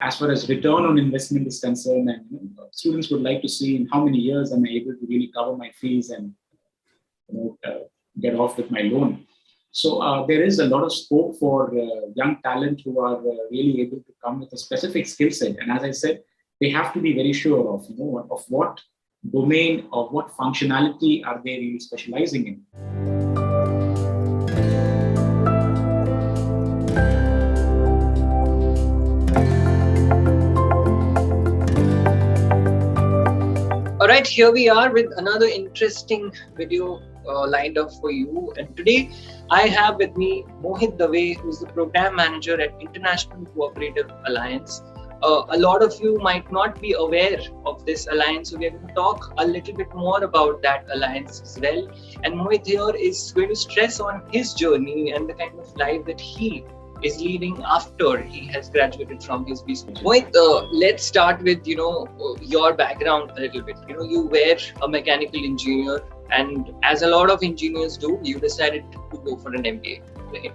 as far as return on investment is concerned, and students would like to see in how many years am I able to really cover my fees and get off with my loan. So there is a lot of scope for young talent who are really able to come with a specific skill set. And as I said, they have to be very sure of what domain or what functionality are they really specializing in. All right, here we are with another interesting video lined up for you. And today I have with me Mohit Dave, who's the program manager at International Cooperative Alliance. A lot of you might not be aware of this alliance, so we're going to talk a little bit more about that alliance as well. And Mohit here is going to stress on his journey and the kind of life that he is leading after he has graduated from his business. Mohit, let's start with your background a little bit. You were a mechanical engineer, and as a lot of engineers do, you decided to go for an MBA. Right?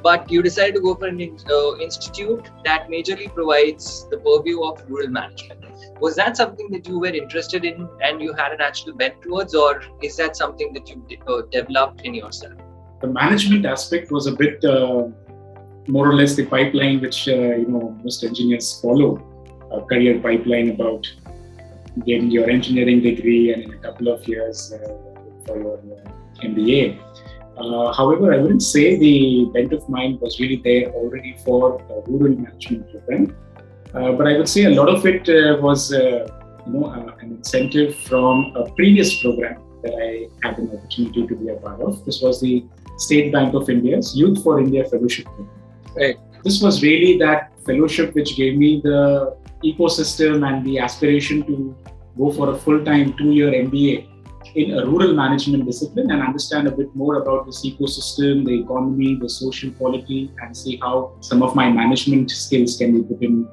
But you decided to go for an institute that majorly provides the purview of rural management. Was that something that you were interested in and you had a natural bent towards, or is that something that you developed in yourself? The management aspect was a bit more or less the pipeline which most engineers follow, a career pipeline about getting your engineering degree and in a couple of years for your MBA. However, I wouldn't say the bent of mind was really there already for a rural management program, but I would say a lot of it was an incentive from a previous program that I had an opportunity to be a part of. This was the State Bank of India's Youth for India Fellowship Program. Right. This was really that fellowship which gave me the ecosystem and the aspiration to go for a full-time 2-year MBA in a rural management discipline and understand a bit more about this ecosystem, the economy, the social quality, and see how some of my management skills can be put in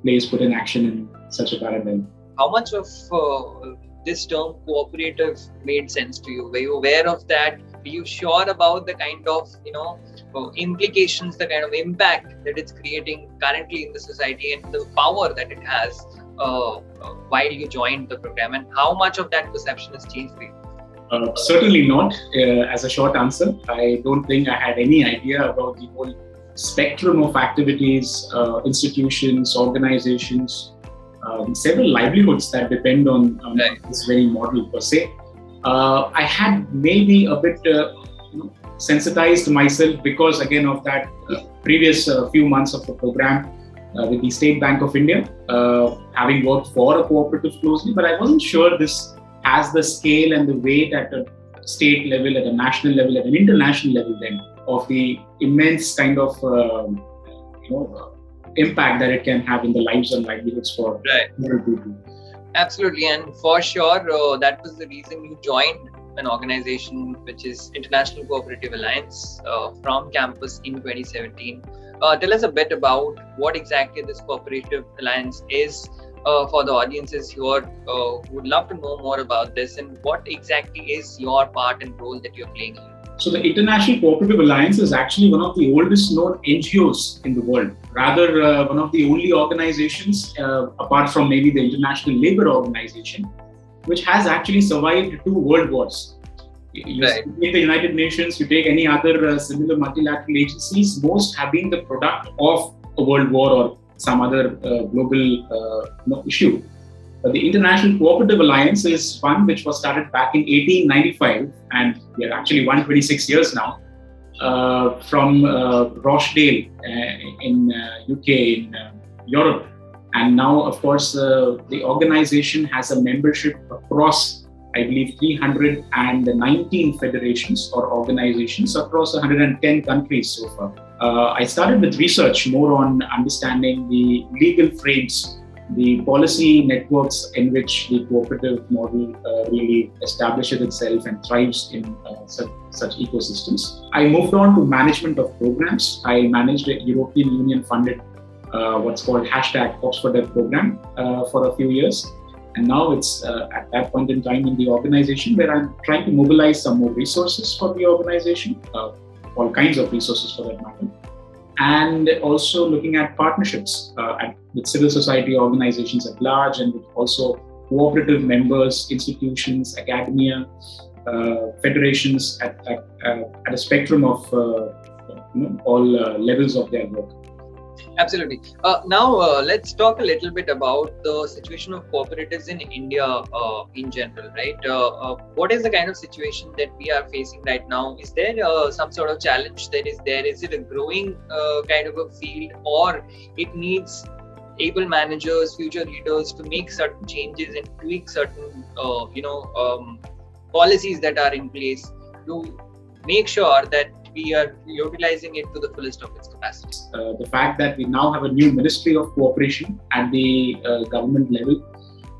place, put in action in such a paradigm. How much of this term cooperative made sense to you? Were you aware of that? Were you sure about the kind of implications, the kind of impact that it's creating currently in the society and the power that it has while you joined the program, and how much of that perception has changed for you? Certainly not. As a short answer, I don't think I had any idea about the whole spectrum of activities, institutions, organizations, several livelihoods that depend on right. this very model per se. I had maybe a bit sensitized myself because again of that previous few months of the program with the State Bank of India, having worked for a cooperative closely, but I wasn't sure this has the scale and the weight at a state level, at a national level, at an international level then of the immense kind of impact that it can have in the lives and livelihoods for rural people. Absolutely, and for sure that was the reason you joined an organization which is International Cooperative Alliance from campus in 2017. Tell us a bit about what exactly this Cooperative Alliance is for the audiences here who would love to know more about this, and what exactly is your part and role that you're playing here. So the International Cooperative Alliance is actually one of the oldest known NGOs in the world, rather one of the only organizations, apart from maybe the International Labour Organization, which has actually survived 2 world wars. You take the United Nations, you take any other similar multilateral agencies, most have been the product of a world war or some other global issue. But the International Cooperative Alliance is one which was started back in 1895, and we are actually 126 years now, from Rochdale in UK, in Europe. And now, of course, the organization has a membership across, I believe, 319 federations or organizations across 110 countries so far. I started with research more on understanding the legal frames, the policy networks in which the cooperative model really establishes itself and thrives in such ecosystems. I moved on to management of programs. I managed a European Union funded what's called #Oxford program for a few years. And now it's at that point in time in the organization where I'm trying to mobilize some more resources for the organization, all kinds of resources for that matter. and also looking at partnerships with civil society organizations at large, and with also cooperative members, institutions, academia, federations at a spectrum of all levels of their work. Absolutely. Now, let's talk a little bit about the situation of cooperatives in India in general, right? What is the kind of situation that we are facing right now? Is there some sort of challenge that is there? Is it a growing kind of a field, or it needs able managers, future leaders to make certain changes and tweak certain, policies that are in place to make sure that we are utilizing it to the fullest of its capacity? The fact that we now have a new Ministry of Cooperation at the government level,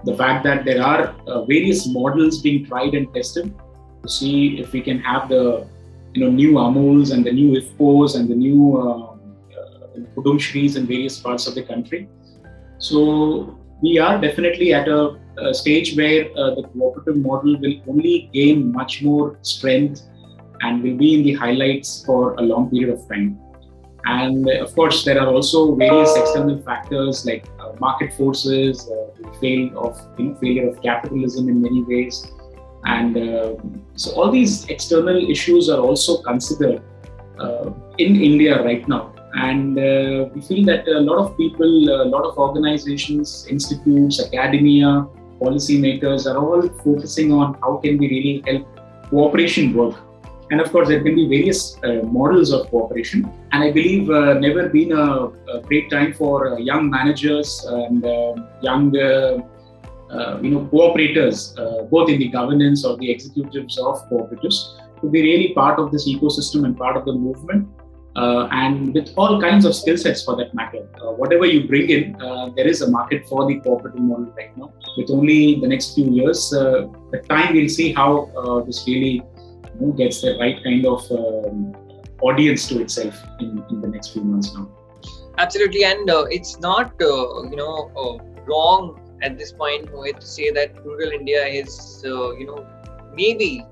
the fact that there are various models being tried and tested to see if we can have the new Amuls and the new IFCOs and the new Kudumshris in various parts of the country. So we are definitely at a stage where the cooperative model will only gain much more strength and will be in the highlights for a long period of time. And of course, there are also various external factors like market forces, failure of capitalism in many ways. And so all these external issues are also considered in India right now. And we feel that a lot of people, a lot of organizations, institutes, academia, policymakers are all focusing on how can we really help cooperation work. And of course, there can be various models of cooperation. And I believe never been a great time for young managers and young cooperators, both in the governance or the executives of cooperatives, to be really part of this ecosystem and part of the movement. And with all kinds of skill sets for that matter. Whatever you bring in, there is a market for the cooperative model right now. With only the next few years, the time we'll see how this really gets the right kind of audience to itself in the next few months now. Absolutely, and it's not wrong at this point, Mohit, to say that rural India is maybe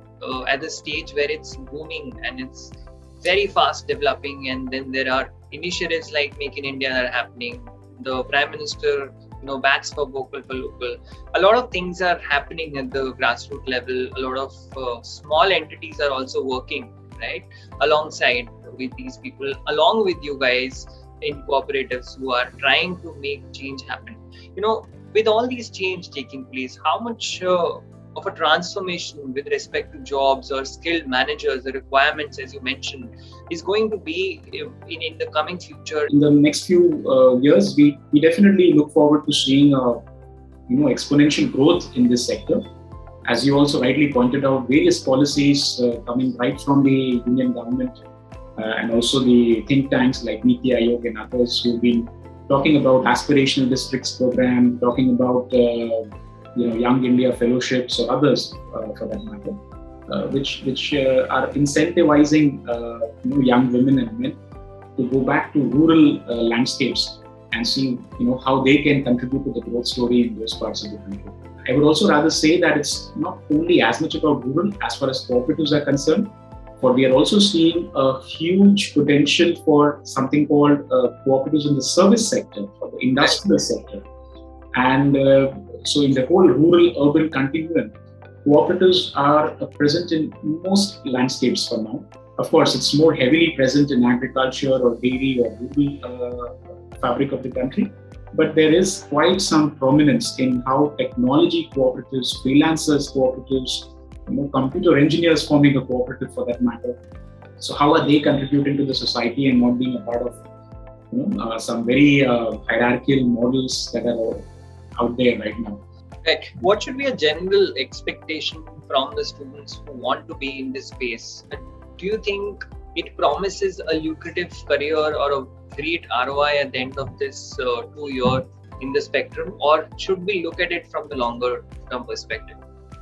at the stage where it's booming and it's very fast developing, and then there are initiatives like Make in India that are happening. The Prime Minister backs for vocal for local. A lot of things are happening at the grassroots level. A lot of small entities are also working right alongside with these people, along with you guys in cooperatives who are trying to make change happen. With all these change taking place, how much of a transformation with respect to jobs or skilled managers, the requirements, as you mentioned, is going to be in the coming future? In the next few years, we definitely look forward to seeing exponential growth in this sector. As you also rightly pointed out, various policies coming right from the Indian government and also the think tanks like Niti Aayog and others who've been talking about aspirational districts program, talking about Young India fellowships or others for that matter, which are incentivizing young women and men to go back to rural landscapes and see how they can contribute to the growth story in those parts of the country. I would also rather say that it's not only as much about rural as far as cooperatives are concerned, but we are also seeing a huge potential for something called cooperatives in the service sector or the industrial sector. And so in the whole rural-urban continuum, cooperatives are present in most landscapes for now. Of course, it's more heavily present in agriculture or dairy or rural fabric of the country. But there is quite some prominence in how technology cooperatives, freelancers cooperatives, computer engineers forming a cooperative for that matter. So how are they contributing to the society and not being a part of some very hierarchical models that are out there right now? Right. What should be a general expectation from the students who want to be in this space? Do you think it promises a lucrative career or a great ROI at the end of this 2 year in the spectrum, or should we look at it from the longer term perspective?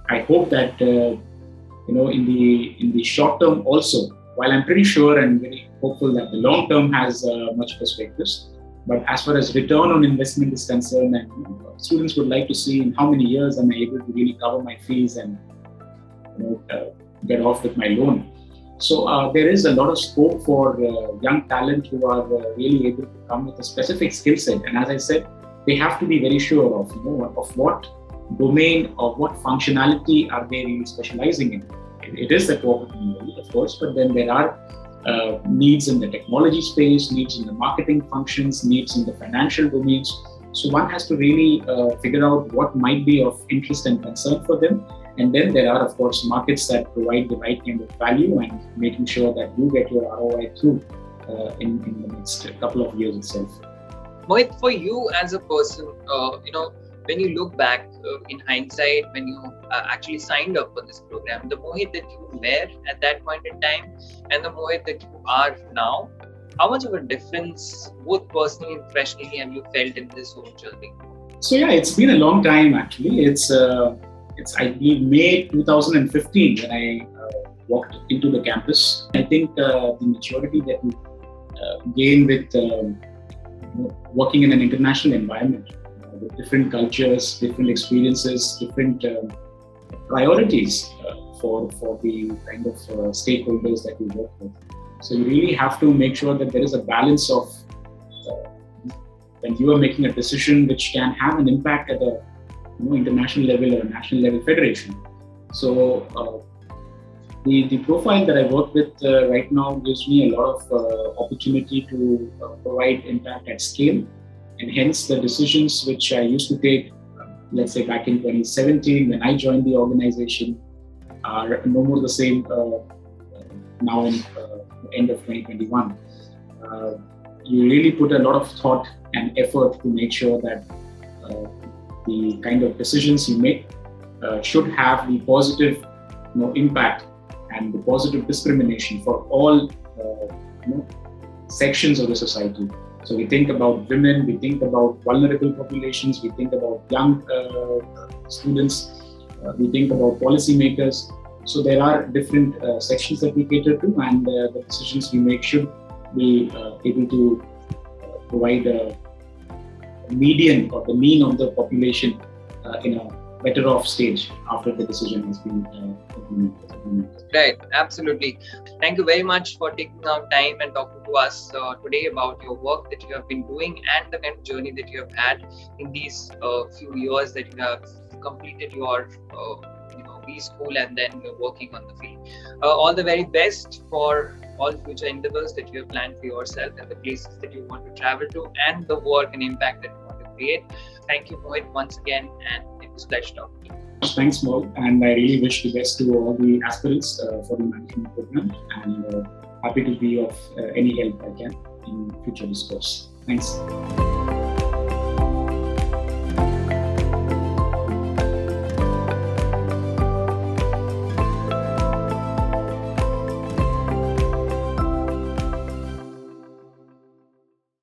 I hope that in the short term also, while I'm pretty sure and very hopeful that the long term has much perspectives. But as far as return on investment is concerned, and students would like to see in how many years am I able to really cover my fees and get off with my loan. So there is a lot of scope for young talent who are really able to come with a specific skill set. And as I said, they have to be very sure of, of what domain or what functionality are they really specializing in. It is the core of course, but then there are needs in the technology space, needs in the marketing functions, needs in the financial domains. So one has to really figure out what might be of interest and concern for them. And then there are, of course, markets that provide the right kind of value and making sure that you get your ROI through in the next couple of years itself. Mohit, for you as a person, when you look back in hindsight, when you actually signed up for this program, the Mohit that you were at that point in time and the Mohit that you are now, how much of a difference, both personally and professionally, have you felt in this whole journey? So yeah, it's been a long time actually. It's I believe May 2015 when I walked into the campus. I think the maturity that we gain with working in an international environment with different cultures, different experiences, different priorities for the kind of stakeholders that we work with. So you really have to make sure that there is a balance of when you are making a decision which can have an impact at a international level or a national level federation. So the profile that I work with right now gives me a lot of opportunity to provide impact at scale, and hence the decisions which I used to take, let's say back in 2017 when I joined the organization, are no more the same now in end of 2021. You really put a lot of thought and effort to make sure that the kind of decisions you make should have the positive impact and the positive discrimination for all sections of the society. So we think about women, we think about vulnerable populations, we think about young students, we think about policymakers. So there are different sections that we cater to, and the decisions we make should be able to provide a median or the mean of the population in a better off stage after the decision has been implemented. Right, absolutely. Thank you very much for taking out time and talking to us today about your work that you have been doing and the kind of journey that you have had in these few years that you have completed your B school and then you're working on the field. All the very best for all future endeavors that you have planned for yourself and the places that you want to travel to and the work and impact that you want to create. Thank you, Mohit, once again, and it was a pleasure talking to you. Thanks, Mo, and I really wish the best to all the aspirants for the management program, and happy to be of any help I can in future discourse. Thanks.